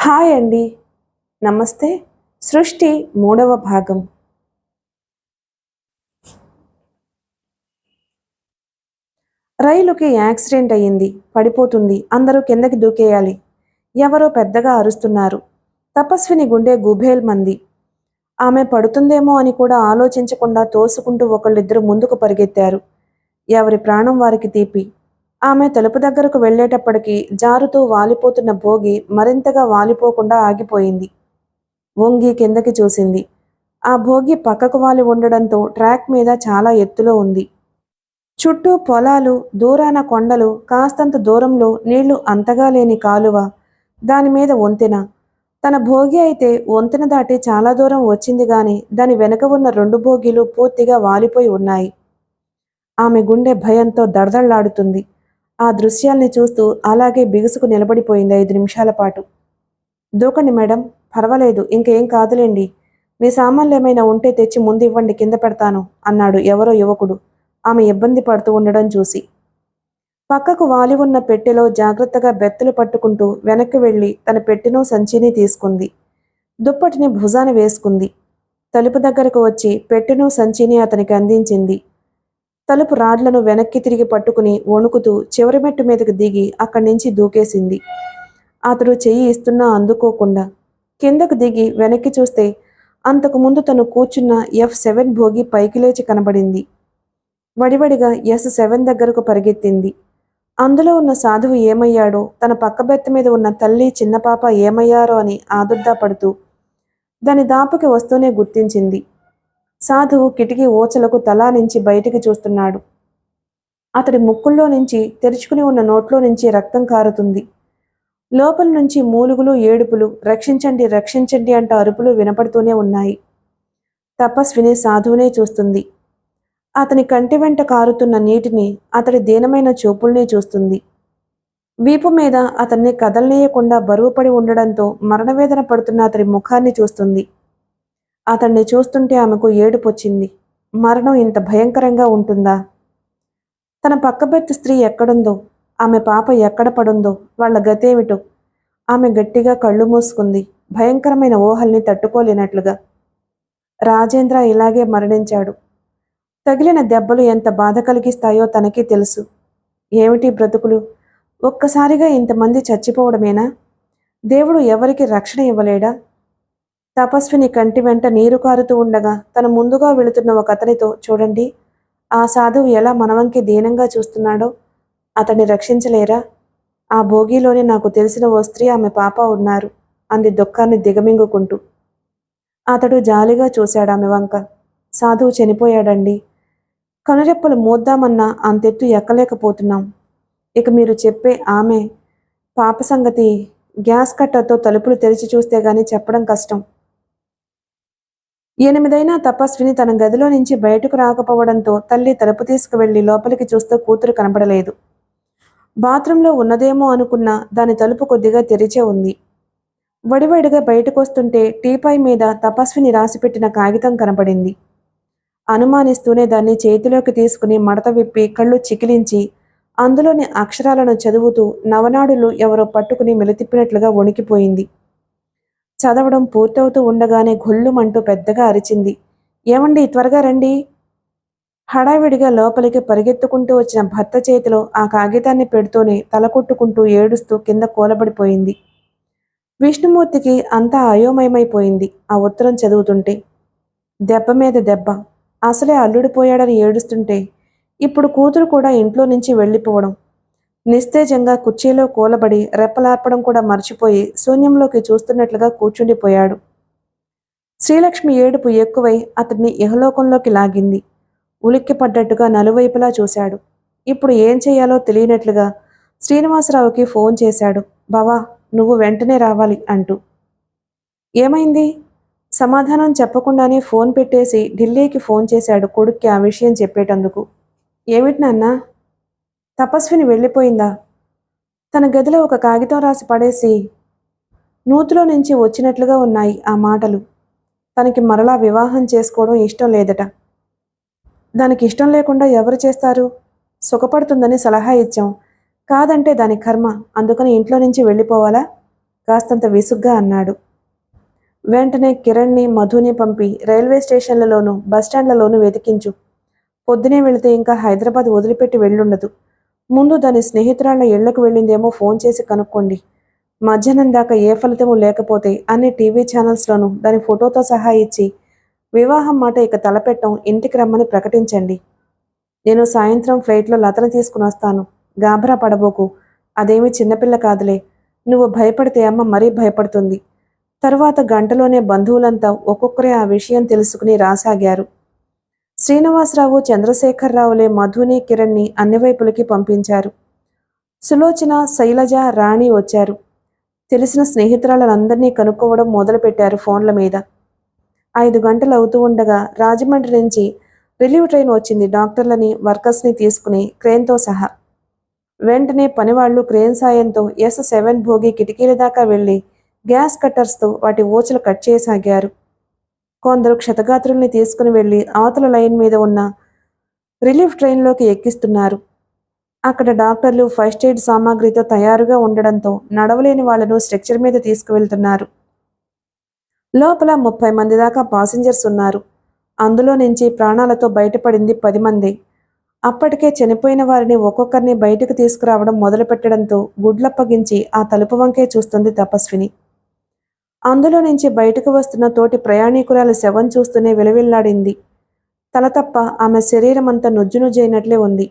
Hi అండి. నమస్తే. సృష్టి మూడవ భాగం. రైలుకి యాక్సిడెంట్ అయ్యింది. పడిపోతుంది. అందరూ కిందకి దూకేయాలి. ఎవరో పెద్దగా అరుస్తున్నారు. తపస్విని గుండె గుభేల్మంది. ఆమె పడుతుందేమో అని కూడా ఆలోచించకుండా తోసుకుంటూ ఒకళ్ళిద్దరు ముందుకు పరిగెత్తారు. ఎవరి ప్రాణం వారికి తీపి. ఆమె తలుపు దగ్గరకు వెళ్ళేటప్పటికి జారుతూ వాలిపోతున్న భోగి మరింతగా వాలిపోకుండా ఆగిపోయింది. వంగి కిందకి చూసింది. ఆ భోగి పక్కకు వాలి ఉండడంతో ట్రాక్ మీద చాలా ఎత్తులో ఉంది. చుట్టూ పొలాలు, దూరాన కొండలు, కాస్తంత దూరంలో నీళ్లు అంతగా లేని కాలువ, దానిమీద వంతెన. తన భోగి అయితే వంతెన దాటి చాలా దూరం వచ్చింది గాని దాని వెనుక ఉన్న 2 భోగీలు పూర్తిగా వాలిపోయి ఉన్నాయి. ఆమె గుండె భయంతో దడదళ్లాడుతుంది. ఆ దృశ్యాల్ని చూస్తూ అలాగే బిగుసుకు నిలబడిపోయింది 5 నిమిషాల పాటు. దూకండి మేడం, పర్వాలేదు, ఇంకేం కాదులేండి. మీ సామాన్లేమైనా ఉంటే తెచ్చి ముందు ఇవ్వండి, కింద పెడతాను అన్నాడు ఎవరో యువకుడు ఆమె ఇబ్బంది పడుతూ ఉండడం చూసి. పక్కకు వాలి ఉన్న పెట్టెలో జాగ్రత్తగా బెత్తలు పట్టుకుంటూ వెనక్కి వెళ్ళి తన పెట్టెను సంచిని తీసుకుంది. దుప్పటిని భుజాన వేసుకుంది. తలుపు దగ్గరకు వచ్చి పెట్టెను సంచిని అతనికి అందించింది. తలుపు రాడ్లను వెనక్కి తిరిగి పట్టుకుని వణుకుతూ చివరి మెట్టు మీదకు దిగి అక్కడి నుంచి దూకేసింది. అతడు చెయ్యి ఇస్తున్నా అందుకోకుండా కిందకు దిగి వెనక్కి చూస్తే అంతకుముందు తను కూర్చున్న F7 భోగి పైకి లేచి కనబడింది. వడివడిగా S7 దగ్గరకు పరిగెత్తింది. అందులో ఉన్న సాధువు ఏమయ్యాడో, తన పక్క బెత్త మీద ఉన్న తల్లి చిన్నపాప ఏమయ్యారో అని ఆదుర్దా పడుతూ దాని దాపుకి వస్తూనే గుర్తించింది. సాధువు కిటికీ ఓచలకు తలా నుంచి బయటికి చూస్తున్నాడు. అతడి ముక్కుల్లో నుంచి తెరుచుకుని ఉన్న నోట్లో నుంచి రక్తం కారుతుంది. లోపల నుంచి మూలుగులు, ఏడుపులు, రక్షించండి రక్షించండి అంటూ అరుపులు వినపడుతూనే ఉన్నాయి. తపస్విని సాధువునే చూస్తుంది. అతని కంటి వెంట కారుతున్న నీటిని, అతడి దీనమైన చూపుల్ని చూస్తుంది. వీపు మీద అతన్ని కదలనీయకుండా బరువుపడి ఉండడంతో మరణవేదన పడుతున్న అతడి ముఖాన్ని చూస్తుంది. అతన్ని చూస్తుంటే ఆమెకు ఏడుపొచ్చింది. మరణం ఇంత భయంకరంగా ఉంటుందా? తన పక్కబెత్తు స్త్రీ ఎక్కడుందో, ఆమె పాప ఎక్కడ పడుందో, వాళ్ల గతేమిటో. ఆమె గట్టిగా కళ్ళు మూసుకుంది, భయంకరమైన ఊహల్ని తట్టుకోలేనట్లుగా. రాజేంద్ర ఇలాగే మరణించాడు. తగిలిన దెబ్బలు ఎంత బాధ కలిగిస్తాయో తనకి తెలుసు. ఏమిటి బ్రతుకులు? ఒక్కసారిగా ఇంతమంది చచ్చిపోవడమేనా? దేవుడు ఎవరికి రక్షణ ఇవ్వలేడా? తపస్విని కంటి వెంట నీరు కారుతూ ఉండగా తన ముందుగా వెళుతున్న ఒక అతనితో, చూడండి, ఆ సాధువు ఎలా మనవంకి దీనంగా చూస్తున్నాడో, అతన్ని రక్షించలేరా? ఆ భోగిలోనే నాకు తెలిసిన ఓ స్త్రీ, ఆమె పాప ఉన్నారు అంది దుఃఖాన్ని దిగమింగుకుంటూ. అతడు జాలిగా చూశాడు ఆమె వంక. సాధువు చనిపోయాడండి. కనురెప్పలు మూద్దామన్నా అంతెత్తు ఎక్కలేకపోతున్నాం. ఇక మీరు చెప్పే ఆమె పాప సంగతి గ్యాస్ కట్టర్తో తలుపులు తెరిచి చూస్తే గాని చెప్పడం కష్టం. 8 తపస్విని తన గదిలో నుంచి బయటకు రాకపోవడంతో తల్లి తలుపు తీసుకువెళ్లి లోపలికి చూస్తూ కూతురు కనబడలేదు. బాత్రూంలో ఉన్నదేమో అనుకున్న దాని తలుపు కొద్దిగా తెరిచే ఉంది. వడివడిగా బయటకొస్తుంటే టీపాయ్ మీద తపస్విని రాసిపెట్టిన కాగితం కనపడింది. అనుమానిస్తూనే దాన్ని చేతిలోకి తీసుకుని మడత విప్పి కళ్ళు చికిలించి అందులోని అక్షరాలను చదువుతూ నవనాడులు ఎవరో పట్టుకుని మెలితిప్పినట్లుగా వణికిపోయింది. చదవడం పూర్తవుతూ ఉండగానే గొల్లుమంటూ పెద్దగా అరిచింది. ఏమండి, త్వరగా రండి! హడావిడిగా లోపలికి పరిగెత్తుకుంటూ వచ్చిన భర్త చేతిలో ఆ కాగితాన్ని పెడుతూనే తలకొట్టుకుంటూ ఏడుస్తూ కింద కూలబడిపోయింది. విష్ణుమూర్తికి అంతా అయోమయమైపోయింది ఆ ఉత్తరం చదువుతుంటే. దెబ్బ మీద దెబ్బ. అసలే అల్లుడిపోయాడని ఏడుస్తుంటే ఇప్పుడు కూతురు కూడా ఇంట్లో నుంచి వెళ్ళిపోవడం. నిస్తేజంగా కుర్చీలో కూలబడి రెప్పలార్పడం కూడా మర్చిపోయి శూన్యంలోకి చూస్తున్నట్లుగా కూర్చుండిపోయాడు. శ్రీలక్ష్మి ఏడుపు ఎక్కువై అతడిని ఇహలోకంలోకి లాగింది. ఉలిక్కిపడ్డట్టుగా నలువైపులా చూశాడు. ఇప్పుడు ఏం చేయాలో తెలియనట్లుగా శ్రీనివాసరావుకి ఫోన్ చేశాడు. బావా, నువ్వు వెంటనే రావాలి అంటూ. ఏమైంది? సమాధానం చెప్పకుండానే ఫోన్ పెట్టేసి ఢిల్లీకి ఫోన్ చేశాడు కొడుక్కి ఆ విషయం చెప్పేటందుకు. ఏమిటి నాన్నా? తపస్విని వెళ్ళిపోయిందా? తన గదిలో ఒక కాగితం రాసి పడేసి నూతిలో నుంచి వచ్చినట్లుగా ఉన్నాయి ఆ మాటలు. తనకి మరలా వివాహం చేసుకోవడం ఇష్టం లేదట. దానికి ఇష్టం లేకుండా ఎవరు చేస్తారు? సుఖపడుతుందని సలహా ఇచ్చాం. కాదంటే దాని కర్మ. అందుకని ఇంట్లో నుంచి వెళ్ళిపోవాలా? కాస్తంత విసుగ్గా అన్నాడు. వెంటనే కిరణ్ని మధుని పంపి రైల్వే స్టేషన్లలోనూ బస్టాండ్లలోనూ వెతికించు. పొద్దునే వెళితే ఇంకా హైదరాబాద్ వదిలిపెట్టి వెళ్ళుండదు. ముందు దాని స్నేహితురాళ్ల ఇళ్లకు వెళ్ళిందేమో ఫోన్ చేసి కనుక్కోండి. మధ్యాహ్నం దాకా ఏ ఫలితమూ లేకపోతే అన్ని టీవీ ఛానల్స్లోనూ దాని ఫోటోతో సహా ఇచ్చి వివాహం మాట ఇక తలపెట్టం, ఇంటికి రమ్మని ప్రకటించండి. నేను సాయంత్రం ఫ్లైట్లో లతను తీసుకుని వస్తాను. గాభరా పడబోకు. అదేమీ చిన్నపిల్ల కాదులే. నువ్వు భయపడితే అమ్మ మరీ భయపడుతుంది. తరువాత గంటలోనే బంధువులంతా ఒక్కొక్కరే ఆ విషయం తెలుసుకుని రాసాగారు. శ్రీనివాసరావు, చంద్రశేఖరరావులే మధుని, కిరణ్ని అన్ని వైపులకి పంపించారు. సులోచన, శైలజ, రాణి వచ్చారు. తెలిసిన స్నేహితురాలందరినీ కనుక్కోవడం మొదలుపెట్టారు ఫోన్ల మీద. 5 గంటలు అవుతూ ఉండగా రాజమండ్రి నుంచి రిలీవ్ ట్రైన్ వచ్చింది. డాక్టర్లని, వర్కర్స్ని తీసుకుని క్రేన్తో సహా. వెంటనే పనివాళ్లు క్రేన్ సాయంతో S7 భోగి కిటికీల దాకా వెళ్లి గ్యాస్ కట్టర్స్తో వాటి ఊచలు కట్ చేయసాగారు. కొందరు క్షతగాత్రుల్ని తీసుకుని వెళ్లి అవతల లైన్ మీద ఉన్న రిలీఫ్ ట్రైన్లోకి ఎక్కిస్తున్నారు. అక్కడ డాక్టర్లు ఫస్ట్ ఎయిడ్ సామాగ్రితో తయారుగా ఉండడంతో నడవలేని వాళ్లను స్ట్రెక్చర్ మీద తీసుకువెళ్తున్నారు. లోపల 30 మంది దాకా పాసింజర్స్ ఉన్నారు. అందులో నుంచి ప్రాణాలతో బయటపడింది 10 మంది. అప్పటికే చనిపోయిన వారిని ఒక్కొక్కరిని బయటకు తీసుకురావడం మొదలుపెట్టడంతో గుడ్లప్పగించి ఆ తలుపు వంకే చూస్తుంది తపస్విని. అందులో నుంచి బయటకు వస్తున్న తోటి ప్రయాణికురాలి శవం చూస్తూనే విలవిల్లాడింది. తల తప్ప ఆమె శరీరమంతా నుజ్జునుజ్జైనట్లే ఉంది.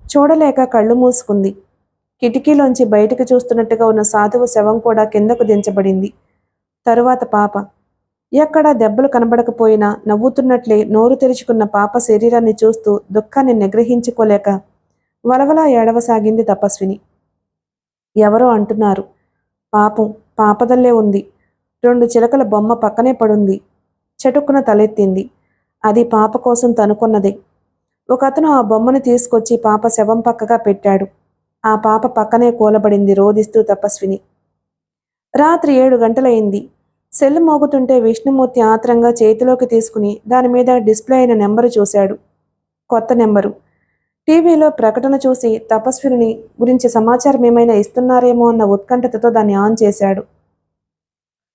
చూడలేక కళ్ళు మూసుకుంది. కిటికీలోంచి బయటకు చూస్తున్నట్టుగా ఉన్న సాధువు శవం కూడా కిందకు దించబడింది. తరువాత పాప. ఎక్కడా దెబ్బలు కనబడకపోయినా నవ్వుతున్నట్లే నోరు తెరుచుకున్న పాప శరీరాన్ని చూస్తూ దుఃఖాన్ని నిగ్రహించుకోలేక వలవలా ఏడవసాగింది తపస్విని. ఎవరో అంటున్నారు. పాపం, పాపదల్లే ఉంది. 2 చిలకల బొమ్మ పక్కనే పడుంది. చటుక్కున తలెత్తింది. అది పాప కోసం తనుకొన్నదే. ఒకతను ఆ బొమ్మను తీసుకొచ్చి పాప శవం పక్కగా పెట్టాడు. ఆ పాప పక్కనే కూలబడింది రోదిస్తూ తపస్విని. రాత్రి 7 గంటలయింది. సెల్ మోగుతుంటే విష్ణుమూర్తి ఆత్రంగా చేతిలోకి తీసుకుని దానిమీద డిస్ప్లే అయిన నెంబరు చూశాడు. కొత్త నెంబరు. టీవీలో ప్రకటన చూసి తపస్విని గురించి సమాచారం ఏమైనా ఇస్తున్నారేమో అన్న ఉత్కంఠతతో దాన్ని ఆన్ చేశాడు.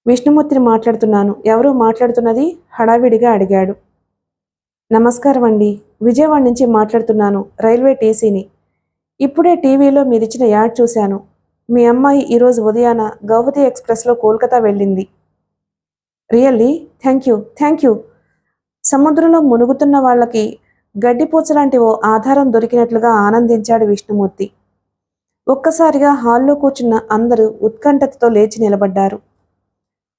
విష్ణుమూర్తిని మాట్లాడుతున్నాను. ఎవరూ మాట్లాడుతున్నది? హడావిడిగా అడిగాడు. నమస్కారం అండి. విజయవాడ నుంచి మాట్లాడుతున్నాను. రైల్వే టీసీని. ఇప్పుడే టీవీలో మీరిచ్చిన యాడ్ చూశాను. మీ అమ్మాయి ఈరోజు ఉదయాన గౌహతి ఎక్స్ప్రెస్లో కోల్కతా వెళ్ళింది. రియల్లీ? Thank you. సముద్రంలో మునుగుతున్న వాళ్ళకి గడ్డిపూచలాంటి ఓ ఆధారం దొరికినట్లుగా ఆనందించాడు విష్ణుమూర్తి. ఒక్కసారిగా హాల్లో కూర్చున్న అందరూ ఉత్కంఠతతో లేచి నిలబడ్డారు.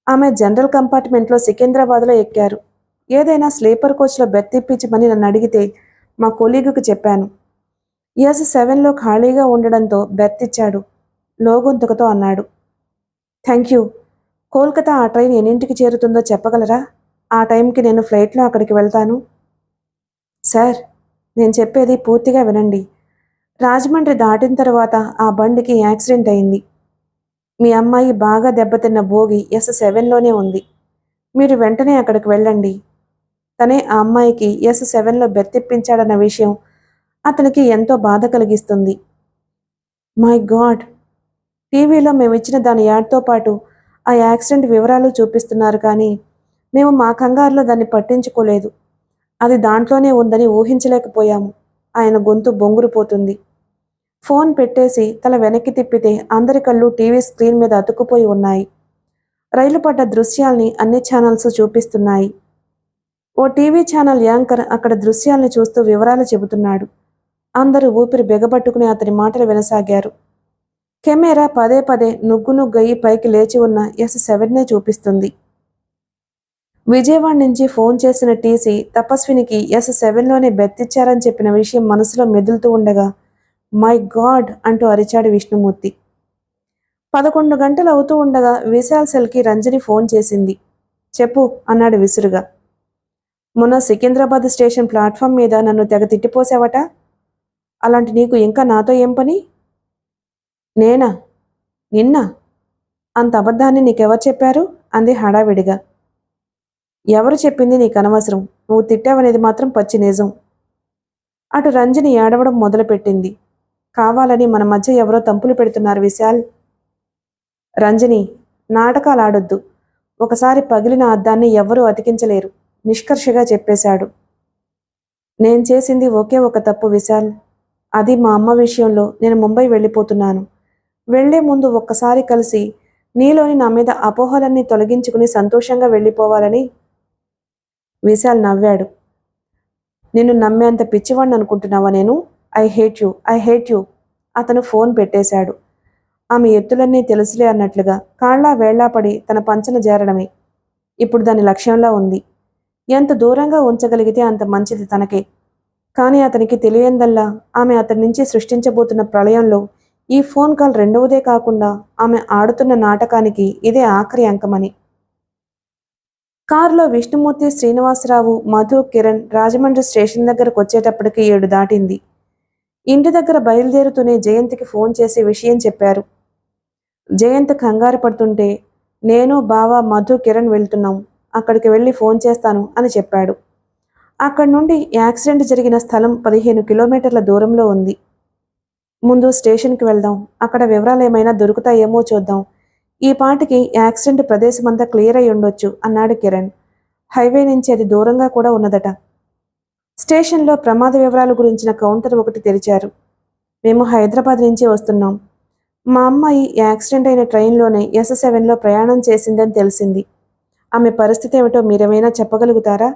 ఆమె జనరల్ కంపార్ట్మెంట్లో సికింద్రాబాద్లో ఎక్కారు. ఏదైనా స్లీపర్ కోచ్లో బెర్త్ ఇప్పించమని నన్ను అడిగితే మా కొలీగుకు చెప్పాను. S7లో ఖాళీగా ఉండడంతో బెర్త్ ఇచ్చాడు. లోగొంతుకతో అన్నాడు. Thank you. కోల్కతా ఆ ట్రైన్ ఎన్నింటికి చేరుతుందో చెప్పగలరా? ఆ టైంకి నేను ఫ్లైట్లో అక్కడికి వెళ్తాను. సార్, నేను చెప్పేది పూర్తిగా వినండి. రాజమండ్రి దాటిన తర్వాత ఆ బండికి యాక్సిడెంట్ అయింది. మీ అమ్మాయి బాగా దెబ్బతిన్న భోగి S7లోనే ఉంది. మీరు వెంటనే అక్కడికి వెళ్ళండి. తనే ఆ అమ్మాయికి S7లో బెర్త్ ఇప్పించాడన్న విషయం అతనికి ఎంతో బాధ కలిగిస్తుంది. My God! టీవీలో మేమిచ్చిన దాని యాడ్తో పాటు ఆ యాక్సిడెంట్ వివరాలు చూపిస్తున్నారు, కానీ మేము మా కంగారులో దాన్ని పట్టించుకోలేదు. అది దాంట్లోనే ఉందని ఊహించలేకపోయాము. ఆయన గొంతు బొంగురుపోతుంది. ఫోన్ పెట్టేసి తల వెనక్కి తిప్పితే అందరి కళ్ళు టీవీ స్క్రీన్ మీద అతుక్కుపోయి ఉన్నాయి. రైలు పడ్డ దృశ్యాల్ని అన్ని ఛానల్స్ చూపిస్తున్నాయి. ఓ టీవీ ఛానల్ యాంకర్ అక్కడ దృశ్యాల్ని చూస్తూ వివరాలు చెబుతున్నాడు. అందరూ ఊపిరి బిగబట్టుకుని అతని మాటలు వినసాగారు. కెమెరా పదే పదే నుగ్గునుగ్గయి పైకి లేచి ఉన్న S7నే చూపిస్తుంది. విజయవాడ నుంచి ఫోన్ చేసిన టీసీ తపస్వినికి S7లోనే బెర్తిచ్చారని చెప్పిన విషయం మనసులో మెదులుతూ ఉండగా మై గాడ్ అంటూ అరిచాడు విష్ణుమూర్తి. 11 గంటలు అవుతూ ఉండగా విశాల్ సెల్కి రంజని ఫోన్ చేసింది. చెప్పు అన్నాడు విసురుగా. మొన్న సికింద్రాబాద్ స్టేషన్ ప్లాట్ఫామ్ మీద నన్ను తెగ తిట్టిపోసావట. అలాంటి నీకు ఇంకా నాతో ఏం పని? నేనా? నిన్నా? అంత అబద్ధాన్ని నీకెవరు చెప్పారు? అంది హడావిడిగా. ఎవరు చెప్పింది నీకు అనవసరం. నువ్వు తిట్టావనేది మాత్రం పచ్చి నిజం. అటు రంజని ఏడవడం మొదలుపెట్టింది. కావాలని మన మధ్య ఎవరో తంపులు పెడుతున్నారు విశాల్. రంజని, నాటకాలాడొద్దు. ఒకసారి పగిలిన అద్దాన్ని ఎవ్వరూ అతికించలేరు నిష్కర్షగా చెప్పేశాడు. నేను చేసింది ఒకే ఒక తప్పు విశాల్. అది మా అమ్మ విషయంలో నేను ముంబై వెళ్ళిపోతున్నాను. వెళ్లే ముందు ఒక్కసారి కలిసి నీలోని నా మీద అపోహలన్నీ తొలగించుకుని సంతోషంగా వెళ్ళిపోవాలని. విశాల్ నవ్వాడు. నిన్ను నమ్మేంత పిచ్చివాణ్ణి అనుకుంటున్నావా నేను? I hate you. అతను ఫోన్ పెట్టేశాడు. ఆమె ఎత్తులన్నీ తెలుసులే అన్నట్లుగా కాళ్ళా వేళ్లాపడి తన పంచన చేరడమే ఇప్పుడు దాని లక్ష్యంలా ఉంది. ఎంత దూరంగా ఉంచగలిగితే అంత మంచిది తనకే. కానీ అతనికి తెలియందల్లా ఆమె అతని నుంచి సృష్టించబోతున్న ప్రళయంలో ఈ ఫోన్ కాల్ రెండవదే కాకుండా ఆమె ఆడుతున్న నాటకానికి ఇదే ఆఖరి అంకమని. కారులో విష్ణుమూర్తి, శ్రీనివాసరావు, మధు, కిరణ్ రాజమండ్రి స్టేషన్ దగ్గరకు వచ్చేటప్పటికి 7 దాటింది. ఇంటి దగ్గర బయలుదేరుతూనే జయంత్కి ఫోన్ చేసి విషయం చెప్పారు. జయంత్ కంగారు పడుతుంటే, నేను, బావ, మధు, కిరణ్ వెళ్తున్నాం. అక్కడికి వెళ్ళి ఫోన్ చేస్తాను అని చెప్పాడు. అక్కడి నుండి యాక్సిడెంట్ జరిగిన స్థలం 15 కిలోమీటర్ల దూరంలో ఉంది. ముందు స్టేషన్కి వెళ్దాం. అక్కడ వివరాలు ఏమైనా దొరుకుతాయేమో చూద్దాం. ఈ పాటికి యాక్సిడెంట్ ప్రదేశమంతా క్లియర్ అయి ఉండొచ్చు అన్నాడు కిరణ్. హైవే నుంచి అది దూరంగా కూడా ఉన్నదట. స్టేషన్లో ప్రమాద వివరాల గురించిన కౌంటర్ ఒకటి తెరిచారు. మేము హైదరాబాద్ నుంచి వస్తున్నాం. మా అమ్మాయి యాక్సిడెంట్ అయిన ట్రైన్లోనే S7లో ప్రయాణం చేసిందని తెలిసింది. ఆమె పరిస్థితి ఏమిటో మీరేమైనా చెప్పగలుగుతారా?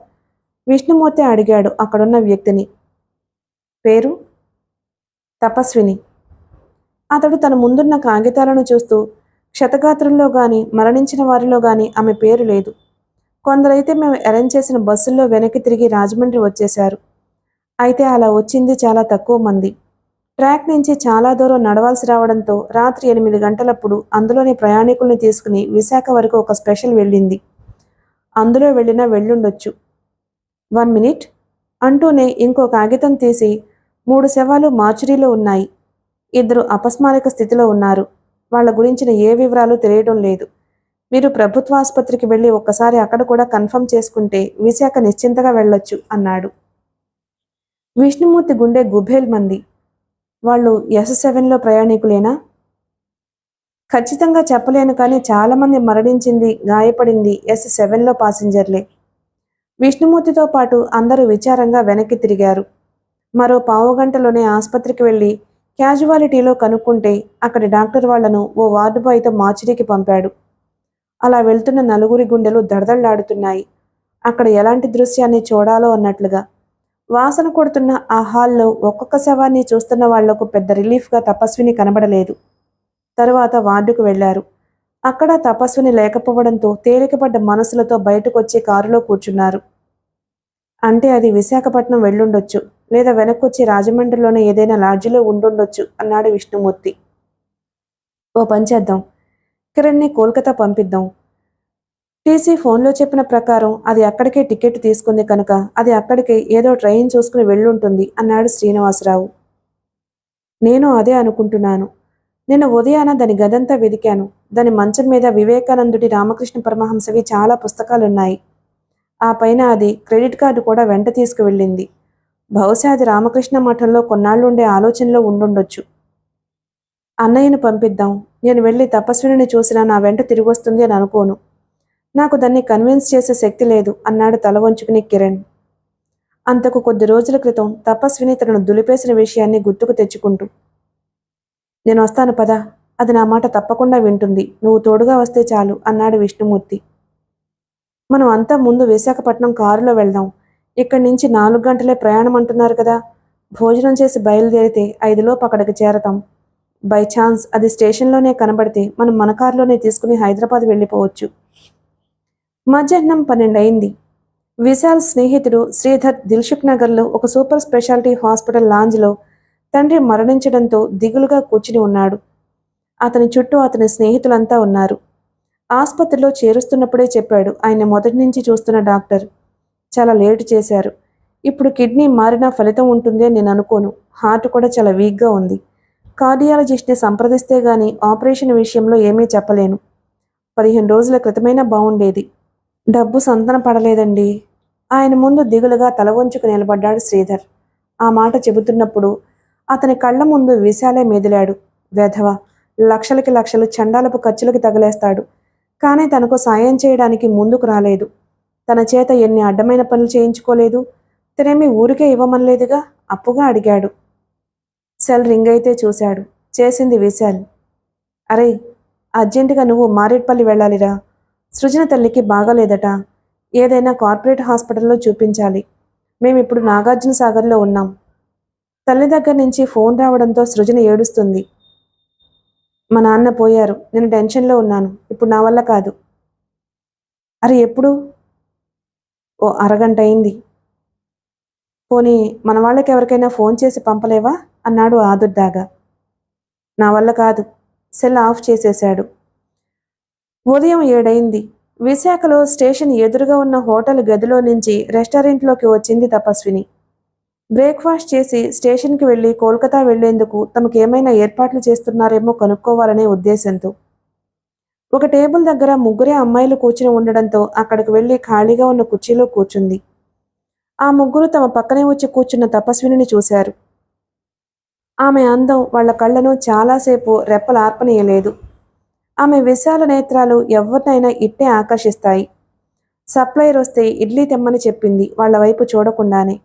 విష్ణుమూర్తి అడిగాడు అక్కడున్న వ్యక్తిని. పేరు? తపస్విని. అతడు తన ముందున్న కాగితాలను చూస్తూ, క్షతగాత్రుల్లో గాని మరణించిన వారిలో గాని ఆమె పేరు లేదు. కొందరైతే మేము అరేంజ్ చేసిన బస్సుల్లో వెనక్కి తిరిగి రాజమండ్రి వచ్చేశారు. అయితే అలా వచ్చింది చాలా తక్కువ మంది. ట్రాక్ నుంచి చాలా దూరం నడవాల్సి రావడంతో రాత్రి 8 గంటలప్పుడు అందులోని ప్రయాణికుల్ని తీసుకుని విశాఖ వరకు ఒక స్పెషల్ వెళ్ళింది. అందులో వెళ్ళినా వెళ్ళుండొచ్చు. 1 మినిట్ అంటూనే ఇంకో కాగితం తీసి 3 శవాలు మార్చురీలో ఉన్నాయి. 2 అపస్మారక స్థితిలో ఉన్నారు. వాళ్ళ గురించిన ఏ వివరాలు తెలియడం లేదు. మీరు ప్రభుత్వ ఆసుపత్రికి వెళ్ళి ఒక్కసారి అక్కడ కూడా కన్ఫర్మ్ చేసుకుంటే విశాఖ నిశ్చింతగా వెళ్ళొచ్చు అన్నాడు. విష్ణుమూర్తి గుండె గుబేల్మంది. వాళ్ళు S7లో ప్రయాణికులేనా? ఖచ్చితంగా చెప్పలేను, కానీ చాలామంది మరణించింది, గాయపడింది S7లో పాసింజర్లే. విష్ణుమూర్తితో పాటు అందరూ విచారంగా వెనక్కి తిరిగారు. మరో పావుగంటలోనే ఆసుపత్రికి వెళ్ళి క్యాజువాలిటీలో కనుక్కుంటే అక్కడి డాక్టర్ వాళ్లను ఓ వార్డు బాయ్తో మార్చురీకి పంపాడు. అలా వెళ్తున్న 4 గుండెలు దడదళ్లాడుతున్నాయి. అక్కడ ఎలాంటి దృశ్యాన్ని చూడాలో అన్నట్లుగా. వాసన కొడుతున్న ఆ హాల్లో ఒక్కొక్క శవాన్ని చూస్తున్న వాళ్లకు పెద్ద రిలీఫ్గా తపస్విని కనబడలేదు. తరువాత వార్డుకు వెళ్లారు. అక్కడ తపస్విని లేకపోవడంతో తేలికపడ్డ మనసులతో బయటకొచ్చి కారులో కూర్చున్నారు. అంటే అది విశాఖపట్నం వెళ్ళుండొచ్చు, లేదా వెనక్కొచ్చి రాజమండ్రిలోనే ఏదైనా లాడ్జిలో ఉండుండొచ్చు అన్నాడు విష్ణుమూర్తి. ఓ పని చేద్దాం, కిరణ్ని కోల్కతా పంపిద్దాం. టీసీ ఫోన్లో చెప్పిన ప్రకారం అది అక్కడికే టికెట్ తీసుకుంది కనుక అది అక్కడికే ఏదో ట్రైన్ చూసుకుని వెళ్ళుంటుంది అన్నాడు శ్రీనివాసరావు. నేను అదే అనుకుంటున్నాను. నిన్న ఉదయాన దాని గదంతా వెదికాను. దాని మంచం మీద వివేకానందుడి, రామకృష్ణ పరమహంసవి చాలా పుస్తకాలున్నాయి. ఆ పైన అది క్రెడిట్ కార్డు కూడా వెంట తీసుకువెళ్ళింది. బహుశా అది రామకృష్ణ మఠంలో కొన్నాళ్లుండే ఆలోచనలో ఉండుండొచ్చు. అన్నయ్యను పంపిద్దాం. నేను వెళ్ళి తపస్విని చూసినా నా వెంట తిరిగొస్తుంది అని అనుకోను. నాకు దాన్ని కన్విన్స్ చేసే శక్తి లేదు అన్నాడు తల వంచుకుని కిరణ్. అంతకు కొద్ది రోజుల క్రితం తపస్విని తనను దులిపేసిన విషయాన్ని గుర్తుకు తెచ్చుకుంటూ, నేను వస్తాను పద, అది నా మాట తప్పకుండా వింటుంది, నువ్వు తోడుగా వస్తే చాలు అన్నాడు విష్ణుమూర్తి. మనం అంతా ముందు విశాఖపట్నం కారులో వెళ్దాం. ఇక్కడి నుంచి 4 గంటలే ప్రయాణం అంటున్నారు కదా. భోజనం చేసి బయలుదేరితే 5లోపు అక్కడికి చేరతాం. బై ఛాన్స్ అది స్టేషన్లోనే కనబడితే మనం మన కారులోనే తీసుకుని హైదరాబాద్ వెళ్ళిపోవచ్చు. మధ్యాహ్నం 12 అయింది. విశాల్ స్నేహితుడు శ్రీధర్ దిల్సుఖ్ నగర్లో ఒక సూపర్ స్పెషాలిటీ హాస్పిటల్ లాంజ్లో తండ్రి మరణించడంతో దిగులుగా కూర్చుని ఉన్నాడు. అతని చుట్టూ అతని స్నేహితులంతా ఉన్నారు. ఆసుపత్రిలో చేరుస్తున్నప్పుడే చెప్పాడు ఆయన మొదటి నుంచి చూస్తున్న డాక్టర్. చాలా లేటు చేశారు. ఇప్పుడు కిడ్నీ మారినా ఫలితం ఉంటుంది అని నేను అనుకోను. హార్ట్ కూడా చాలా వీక్గా ఉంది. కార్డియాలజిస్ట్ని సంప్రదిస్తే గానీ ఆపరేషన్ విషయంలో ఏమీ చెప్పలేను. 15 రోజుల క్రితమైనా బాగుండేది. డబ్బు సంతన పడలేదండి. ఆయన ముందు దిగులుగా తల వంచుకు నిలబడ్డాడు శ్రీధర్. ఆ మాట చెబుతున్నప్పుడు అతని కళ్ళ ముందు విశాలే మెదిలాడు. వెధవ, లక్షలకి లక్షలు చండాలపు ఖర్చులకి తగిలేస్తాడు. కానీ తనకు సాయం చేయడానికి ముందుకు రాలేదు. తన చేత ఎన్ని అడ్డమైన పనులు చేయించుకోలేదు. తనేమి ఊరికే ఇవ్వమనలేదుగా, అప్పుగా అడిగాడు. సెల్ రింగ్ అయితే చూశాడు. చేసింది విశాల్. అరే, అర్జెంటుగా నువ్వు మారేట్పల్లి వెళ్ళాలిరా. సృజన తల్లికి బాగాలేదట. ఏదైనా కార్పొరేట్ హాస్పిటల్లో చూపించాలి. మేమిప్పుడు నాగార్జున సాగర్లో ఉన్నాం. తల్లి దగ్గర నుంచి ఫోన్ రావడంతో సృజన ఏడుస్తుంది. మా నాన్న పోయారు. నేను టెన్షన్లో ఉన్నాను. ఇప్పుడు నా వల్ల కాదు. అరే, ఎప్పుడు? ఓ అరగంట అయింది. పోనీ మన వాళ్ళకి ఎవరికైనా ఫోన్ చేసి పంపలేవా అన్నాడు ఆదుర్దాగా. నా వల్ల కాదు. సెల్ ఆఫ్ చేసేశాడు. ఉదయం 7 అయింది. విశాఖలో స్టేషన్ ఎదురుగా ఉన్న హోటల్ గదిలో నుంచి రెస్టారెంట్లోకి వచ్చింది తపస్విని. బ్రేక్ఫాస్ట్ చేసి స్టేషన్కి వెళ్ళి కోల్కతా వెళ్లేందుకు తమకేమైనా ఏర్పాట్లు చేస్తున్నారేమో కనుక్కోవాలనే ఉద్దేశంతో. ఒక టేబుల్ దగ్గర ముగ్గురే అమ్మాయిలు కూర్చుని ఉండడంతో అక్కడికి వెళ్ళి ఖాళీగా ఉన్న కుర్చీలో కూర్చుంది. ఆ ముగ్గురు తమ పక్కనే వచ్చి కూర్చున్న తపస్విని చూశారు. ఆమె అందం వాళ్ల కళ్లను చాలాసేపు రెప్పలార్పనీయలేదు. ఆమె విశాల నేత్రాలు ఎవరినైనా ఇట్టే ఆకర్షిస్తాయి. సప్లైర్ వస్తే ఇడ్లీ తెమ్మని చెప్పింది వాళ్ల వైపు చూడకుండానే.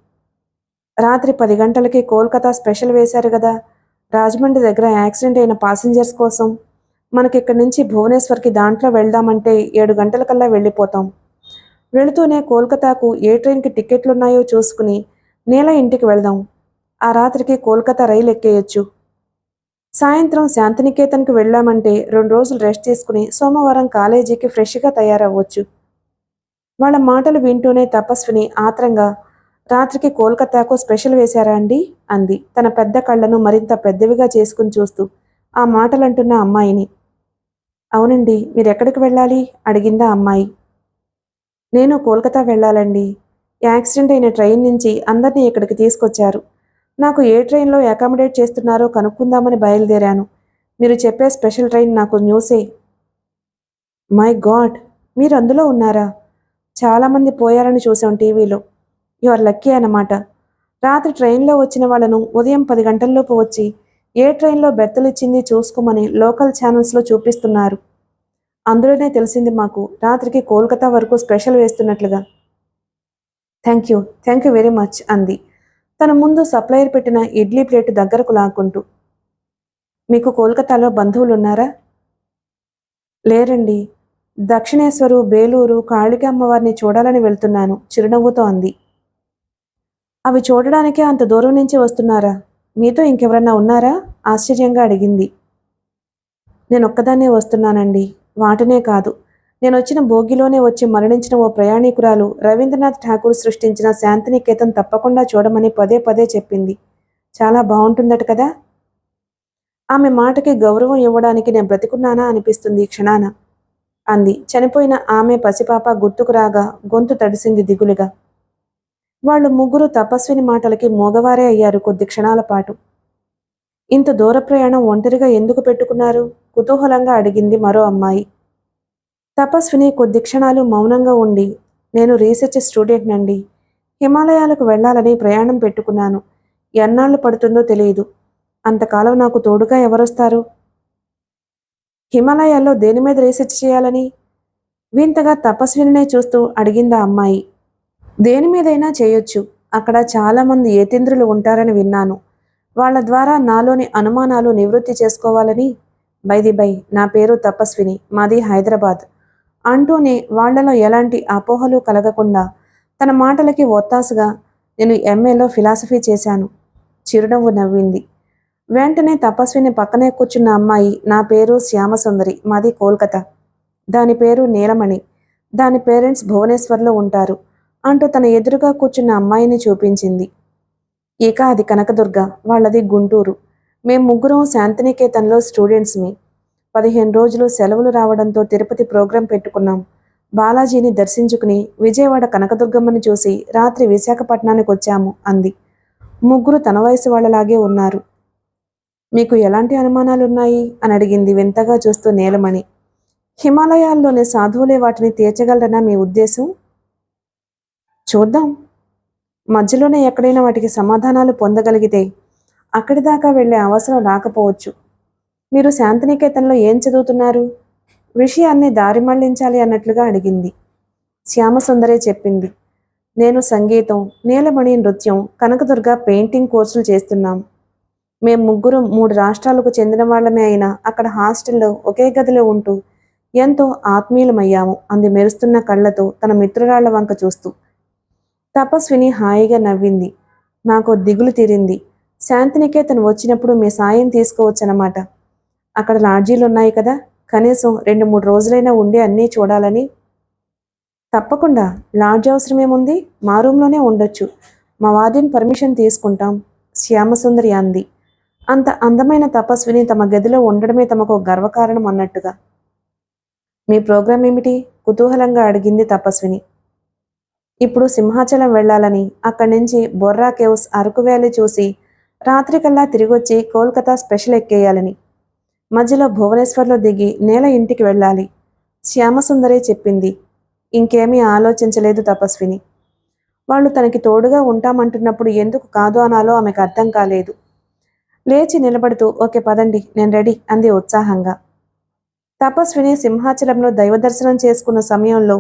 రాత్రి 10 గంటలకి కోల్కతా స్పెషల్ వేశారు కదా, రాజమండ్రి దగ్గర యాక్సిడెంట్ అయిన పాసింజర్స్ కోసం. మనకిక్కడి నుంచి భువనేశ్వర్కి దాంట్లో వెళ్దామంటే 7 గంటలకల్లా వెళ్ళిపోతాం. వెళుతూనే కోల్కతాకు ఏ ట్రైన్కి టికెట్లున్నాయో చూసుకుని నీల ఇంటికి వెళ్దాం. ఆ రాత్రికి కోల్కతా రైలు ఎక్కేయొచ్చు. సాయంత్రం శాంతినికేతన్కి వెళ్ళామంటే 2 రోజులు రెస్ట్ తీసుకుని సోమవారం కాలేజీకి ఫ్రెష్గా తయారవ్వచ్చు. వాళ్ళ మాటలు వింటూనే తపస్విని ఆత్రంగా, రాత్రికి కోల్కతాకు స్పెషల్ వేశారా అండి అంది, తన పెద్ద కళ్ళను మరింత పెద్దవిగా చేసుకుని చూస్తూ ఆ మాటలంటున్న అమ్మాయిని. అవునండి, మీరెక్కడికి వెళ్ళాలి అడిగిందా అమ్మాయి. నేను కోల్కతా వెళ్ళాలండి. యాక్సిడెంట్ అయిన ట్రైన్ నుంచి అందరినీ ఇక్కడికి తీసుకొచ్చారు. నాకు ఏ ట్రైన్లో అకామిడేట్ చేస్తున్నారో కనుక్కుందామని బయలుదేరాను. మీరు చెప్పే స్పెషల్ ట్రైన్ నాకు న్యూసే. మై గాడ్, మీరు అందులో ఉన్నారా? చాలామంది పోయారని చూసాం టీవీలో. యు ఆర్ లక్కీ అన్నమాట. రాత్రి ట్రైన్లో వచ్చిన వాళ్ళను ఉదయం 10 గంటల్లోపు వచ్చి ఏ ట్రైన్లో బెర్తలిచ్చింది చూసుకోమని లోకల్ ఛానల్స్లో చూపిస్తున్నారు. అందులోనే తెలిసింది మాకు రాత్రికి కోల్కతా వరకు స్పెషల్ వేస్తున్నట్లుగా. థ్యాంక్ యూ వెరీ మచ్ అంది, తన ముందు సప్లయర్ పెట్టిన ఇడ్లీ ప్లేట్ దగ్గరకు లాక్కుంటూ. మీకు కోల్కతాలో బంధువులున్నారా? లేరండి. దక్షిణేశ్వరు, బేలూరు, కాళికా అమ్మవారిని చూడాలని వెళ్తున్నాను చిరునవ్వుతో అంది. అవి చూడడానికే అంత దూరం నుంచి వస్తున్నారా? మీతో ఇంకెవరన్నా ఉన్నారా ఆశ్చర్యంగా అడిగింది. నేనొక్కదాన్నే వస్తున్నానండి. వాటనే కాదు, నేనొచ్చిన బోగిలోనే వచ్చి మరణించిన ఓ ప్రయాణికురాలు రవీంద్రనాథ్ ఠాకూర్ సృష్టించిన శాంతినికేతన్ తప్పకుండా చూడమని పదే పదే చెప్పింది. చాలా బాగుంటుందట కదా. ఆమె మాటకి గౌరవం ఇవ్వడానికి నేను బ్రతికున్నానా అనిపిస్తుంది ఈ క్షణాన అంది. చనిపోయిన ఆమె పసిపాప గుర్తుకు రాగా గొంతు తడిసింది దిగులుగా. వాళ్ళు ముగ్గురు తపస్విని మాటలకి మోగవారే అయ్యారు కొద్ది క్షణాల పాటు. ఇంత దూర ప్రయాణం ఒంటరిగా ఎందుకు పెట్టుకున్నారు కుతూహలంగా అడిగింది మరో అమ్మాయి. తపస్విని కొద్ది క్షణాలు మౌనంగా ఉండి, నేను రీసెర్చ్ స్టూడెంట్ నండి. హిమాలయాలకు వెళ్లాలని ప్రయాణం పెట్టుకున్నాను. ఎన్నాళ్ళు పడుతుందో తెలియదు. అంతకాలం నాకు తోడుగా ఎవరొస్తారు? హిమాలయాల్లో దేని మీద రీసెర్చ్ చేయాలని వింతగా తపస్వినినే చూస్తూ అడిగిందా అమ్మాయి. దేని మీదైనా చేయొచ్చు. అక్కడ చాలామంది యతీంద్రులు ఉంటారని విన్నాను. వాళ్ల ద్వారా నాలోని అనుమానాలు నివృత్తి చేసుకోవాలని. బై నా పేరు తపస్విని, మాది హైదరాబాద్ అంటూనే వాళ్లలో ఎలాంటి అపోహలు కలగకుండా తన మాటలకి ఒత్తాసుగా, నేను ఎంఏలో ఫిలాసఫీ చేశాను. చిరునవ్వు నవ్వింది. వెంటనే తపస్విని పక్కనే కూర్చున్న అమ్మాయి, నా పేరు శ్యామసుందరి, మాది కోల్కతా. దాని పేరు నీలమణి. దాని పేరెంట్స్ భువనేశ్వర్లో ఉంటారు అంటూ తన ఎదురుగా కూర్చున్న అమ్మాయిని చూపించింది. ఇక అది కనకదుర్గ, వాళ్ళది గుంటూరు. మేం ముగ్గురం శాంతినికేతన్లో స్టూడెంట్స్మి. 15 రోజులు సెలవులు రావడంతో తిరుపతి ప్రోగ్రాం పెట్టుకున్నాం. బాలాజీని దర్శించుకుని విజయవాడ కనకదుర్గమ్మని చూసి రాత్రి విశాఖపట్నానికి వచ్చాము అంది. ముగ్గురు తన వయసు వాళ్ళలాగే ఉన్నారు. మీకు ఎలాంటి అనుమానాలున్నాయి అని అడిగింది వింతగా చూస్తూ నీలమణి. హిమాలయాల్లోని సాధువులే వాటిని తీర్చగలరనా మీ ఉద్దేశం? చూద్దాం. మధ్యలోనే ఎక్కడైనా వాటికి సమాధానాలు పొందగలిగితే అక్కడి దాకా వెళ్లే అవసరం రాకపోవచ్చు. మీరు శాంతినికేతన్లో ఏం చదువుతున్నారు? విషయాన్ని దారి మళ్లించాలి అన్నట్లుగా అడిగింది. శ్యామసుందరే చెప్పింది. నేను సంగీతం, నీలమణి నృత్యం, కనకదుర్గ పెయింటింగ్ కోర్సులు చేస్తున్నాం. మేం ముగ్గురం 3 రాష్ట్రాలకు చెందిన వాళ్ళమే అయినా అక్కడ హాస్టల్లో ఒకే గదిలో ఉంటూ ఎంతో ఆత్మీయులమయ్యాము అంది మెరుస్తున్న కళ్ళతో తన మిత్రురాళ్ల వంక చూస్తూ. తపస్విని హాయిగా నవ్వింది. నాకు దిగులు తీరింది. శాంతినికేతన్ వచ్చినప్పుడు మీ సాయం తీసుకోవచ్చనమాట. అక్కడ లాడ్జీలున్నాయి కదా, కనీసం 2-3 రోజులైనా ఉండి అన్నీ చూడాలని. తప్పకుండా, లాడ్జ్ అవసరమేముంది, మా రూంలోనే ఉండొచ్చు. మా వార్డెన్ పర్మిషన్ తీసుకుంటాం, శ్యామసుందరి అంది. అంత అందమైన తపస్విని తమ గదిలో ఉండడమే తమకు గర్వకారణం అన్నట్టుగా. మీ ప్రోగ్రాం ఏమిటి? కుతూహలంగా అడిగింది తపస్విని. ఇప్పుడు సింహాచలం వెళ్లాలని, అక్కడి నుంచి బొర్రా కేవ్స్, అరకు వ్యాలీ చూసి రాత్రికల్లా తిరిగొచ్చి కోల్కతా స్పెషల్ ఎక్కేయాలని. మధ్యలో భువనేశ్వర్లో దిగి నేల ఇంటికి వెళ్ళాలి, శ్యామసుందరే చెప్పింది. ఇంకేమీ ఆలోచించలేదు తపస్విని. వాళ్ళు తనకి తోడుగా ఉంటామంటున్నప్పుడు ఎందుకు కాదు అనాలో ఆమెకు అర్థం కాలేదు. లేచి నిలబడుతూ ఓకే పదండి, నేను రెడీ అంది ఉత్సాహంగా. తపస్విని సింహాచలంలో దైవదర్శనం చేసుకున్న సమయంలో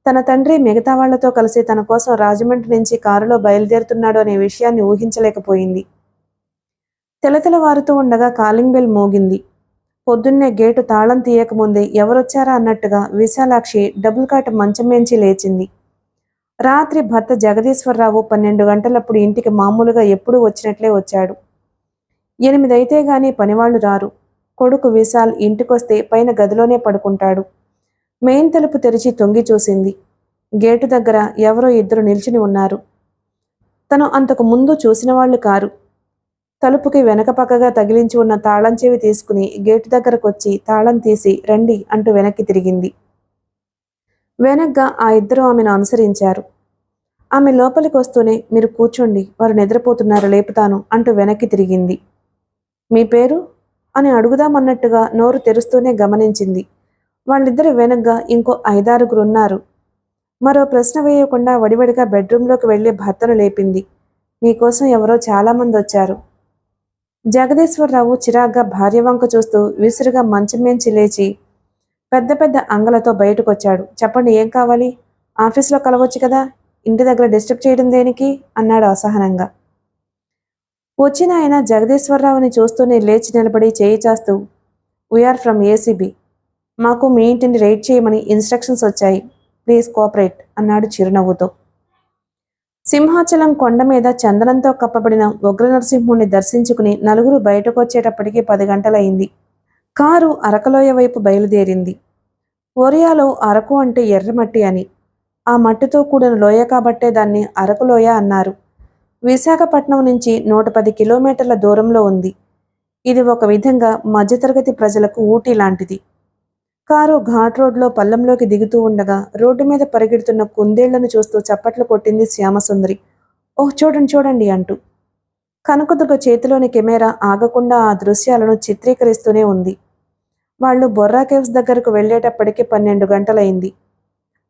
తన తండ్రి మిగతా వాళ్లతో కలిసి తన కోసం రాజమండ్రి నుంచి కారులో బయలుదేరుతున్నాడు అనే విషయాన్ని ఊహించలేకపోయింది. తెలతెలవారుతూ ఉండగా కాలింగ్ బెల్ మోగింది. పొద్దున్నే గేటు తాళం తీయకముందే ఎవరొచ్చారా అన్నట్టుగా విశాలాక్షి డబుల్ కాట్ మంచం మేంచి లేచింది. రాత్రి భర్త జగదీశ్వరరావు 12 గంటలప్పుడు ఇంటికి మామూలుగా ఎప్పుడూ వచ్చినట్లే వచ్చాడు. 8 అయితే గాని పనివాళ్లు రారు. కొడుకు విశాల్ ఇంటికొస్తే పైన గదిలోనే పడుకుంటాడు. మెయిన్ తలుపు తెరిచి తొంగి చూసింది. గేటు దగ్గర ఎవరో 2 నిల్చుని ఉన్నారు. తను అంతకు ముందు చూసిన వాళ్ళు కారు. తలుపుకి వెనక పక్కగా తగిలించి ఉన్న తాళం చెవి తీసుకుని గేటు దగ్గరకొచ్చి తాళం తీసి రండి అంటూ వెనక్కి తిరిగింది. వెనగ్గా ఆ 2 ఆమెను అనుసరించారు. ఆమె లోపలికి వస్తూనే మీరు కూర్చోండి, వారు నిద్రపోతున్నారు, లేపుతాను అంటూ వెనక్కి తిరిగింది. మీ పేరు అని అడుగుదామన్నట్టుగా నోరు తెరుస్తూనే గమనించింది. వాళ్ళిద్దరు వెనగ్గా ఇంకో 5-6 ఉన్నారు. మరో ప్రశ్న వేయకుండా వడివడిగా బెడ్రూంలోకి వెళ్లి భర్తను లేపింది. మీకోసం ఎవరో చాలామంది వచ్చారు. జగదీశ్వరరావు చిరాగ్గా భార్య వంక చూస్తూ విసురుగా మంచం మేంచి లేచి పెద్ద పెద్ద అంగలతో బయటకొచ్చాడు. చెప్పండి, ఏం కావాలి? ఆఫీస్లో కలవచ్చు కదా, ఇంటి దగ్గర డిస్టర్బ్ చేయడం దేనికి అన్నాడు అసహనంగా. వచ్చిన ఆయన జగదీశ్వరరావుని చూస్తూనే లేచి నిలబడి చేయి చాస్తూ వీఆర్ ఫ్రమ్ ఏసీబీ. మాకు మీ ఇంటిని రైడ్ చేయమని ఇన్స్ట్రక్షన్స్ వచ్చాయి. ప్లీజ్ కోఆపరేట్ అన్నాడు చిరునవ్వుతో. సింహాచలం కొండ మీద చందనంతో కప్పబడిన ఉగ్రనరసింహుణ్ణి దర్శించుకుని నలుగురు బయటకు వచ్చేటప్పటికి 10 గంటలయింది. కారు అరకలోయ వైపు బయలుదేరింది. ఒరియాలో అరకు అంటే ఎర్రమట్టి అని, ఆ మట్టితో కూడిన లోయ కాబట్టే దాన్ని అరకులోయ అన్నారు. విశాఖపట్నం నుంచి 110 కిలోమీటర్ల దూరంలో ఉంది. ఇది ఒక విధంగా మధ్యతరగతి ప్రజలకు ఊటీ లాంటిది. కారు ఘాట్ రోడ్లో పల్లంలోకి దిగుతూ ఉండగా రోడ్డు మీద పరిగెడుతున్న కుందేళ్లను చూస్తూ చప్పట్లు కొట్టింది శ్యామసుందరి. ఓహ్, చూడండి చూడండి అంటూ. కనకదుర్గ చేతిలోని కెమెరా ఆగకుండా ఆ దృశ్యాలను చిత్రీకరిస్తూనే ఉంది. వాళ్ళు బొర్రా కేవ్స్ దగ్గరకు వెళ్లేటప్పటికి 12 గంటలైంది.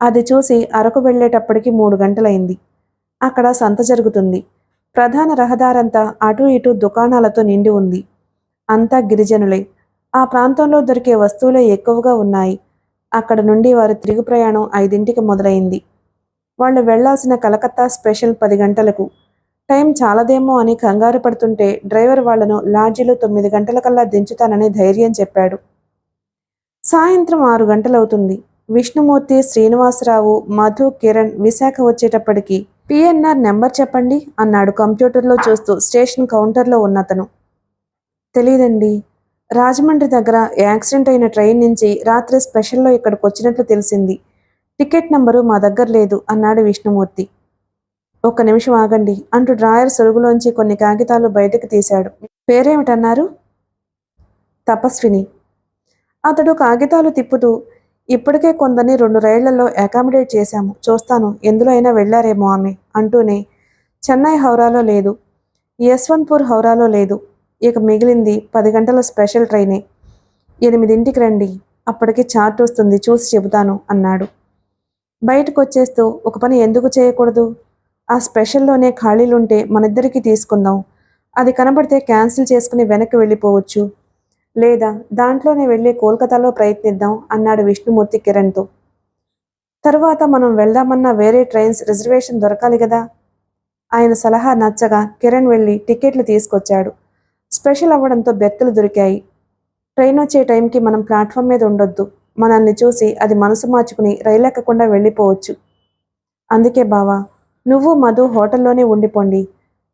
అది చూసి అరకు వెళ్లేటప్పటికి 3 గంటలైంది. అక్కడ సంత జరుగుతుంది. ప్రధాన రహదారంతా అటూ ఇటూ దుకాణాలతో నిండి ఉంది. అంతా గిరిజనులే. ఆ ప్రాంతంలో దొరికే వస్తువులే ఎక్కువగా ఉన్నాయి. అక్కడ నుండి వారి తిరుగు ప్రయాణం 5ంటికి మొదలైంది. వాళ్ళు వెళ్లాల్సిన కలకత్తా స్పెషల్ 10 గంటలకు. టైం చాలదేమో అని కంగారు పడుతుంటే డ్రైవర్ వాళ్లను లాడ్జిలో 9 గంటలకల్లా దించుతానని ధైర్యం చెప్పాడు. సాయంత్రం 6 గంటలవుతుంది. విష్ణుమూర్తి, శ్రీనివాసరావు, మధు, కిరణ్ విశాఖ వచ్చేటప్పటికి పిఎన్ఆర్ నెంబర్ చెప్పండి అన్నాడు కంప్యూటర్లో చూస్తూ స్టేషన్ కౌంటర్లో ఉన్నతను. తెలీదండి. రాజమండ్రి దగ్గర యాక్సిడెంట్ అయిన ట్రైన్ నుంచి రాత్రి స్పెషల్లో ఇక్కడికి వచ్చినట్లు తెలిసింది. టికెట్ నంబరు మా దగ్గర లేదు అన్నాడు విష్ణుమూర్తి. ఒక్క నిమిషం ఆగండి అంటూ డ్రాయర్ సొరుగులోంచి కొన్ని కాగితాలు బయటకు తీశాడు. పేరేమిటన్నారు? తపస్విని. అతడు కాగితాలు తిప్పుతూ ఇప్పటికే కొందరిని 2 రైళ్లలో అకామిడేట్ చేశాము, చూస్తాను ఎందులో అయినా వెళ్లారేమో ఆమె అంటూనే చెన్నై హౌరాలో లేదు, యశ్వంత్పూర్ హౌరాలో లేదు, ఇక మిగిలింది 10 గంటల స్పెషల్ ట్రైనే. 8ంటికి రండి, అప్పటికి చార్ట్ వస్తుంది, చూసి చెబుతాను అన్నాడు. బయటకు వచ్చేస్తూ ఒక పని ఎందుకు చేయకూడదు? ఆ స్పెషల్లోనే ఖాళీలుంటే మనిద్దరికీ తీసుకుందాం. అది కనబడితే క్యాన్సిల్ చేసుకుని వెనక్కి వెళ్ళిపోవచ్చు. లేదా దాంట్లోనే వెళ్ళి కోల్కతాలో ప్రయత్నిద్దాం అన్నాడు విష్ణుమూర్తి కిరణ్తో. తరువాత మనం వెళ్దామన్నా వేరే ట్రైన్స్ రిజర్వేషన్ దొరకాలి కదా. ఆయన సలహా నచ్చగా కిరణ్ వెళ్ళి టికెట్లు తీసుకొచ్చాడు. స్పెషల్ అవ్వడంతో బెర్తులు దొరికాయి. ట్రైన్ వచ్చే టైంకి మనం ప్లాట్ఫామ్ మీద ఉండొద్దు. మనల్ని చూసి అది మనసు మార్చుకుని రైలెక్కకుండా వెళ్ళిపోవచ్చు. అందుకే బావా, నువ్వు మధు హోటల్లోనే ఉండిపోండి.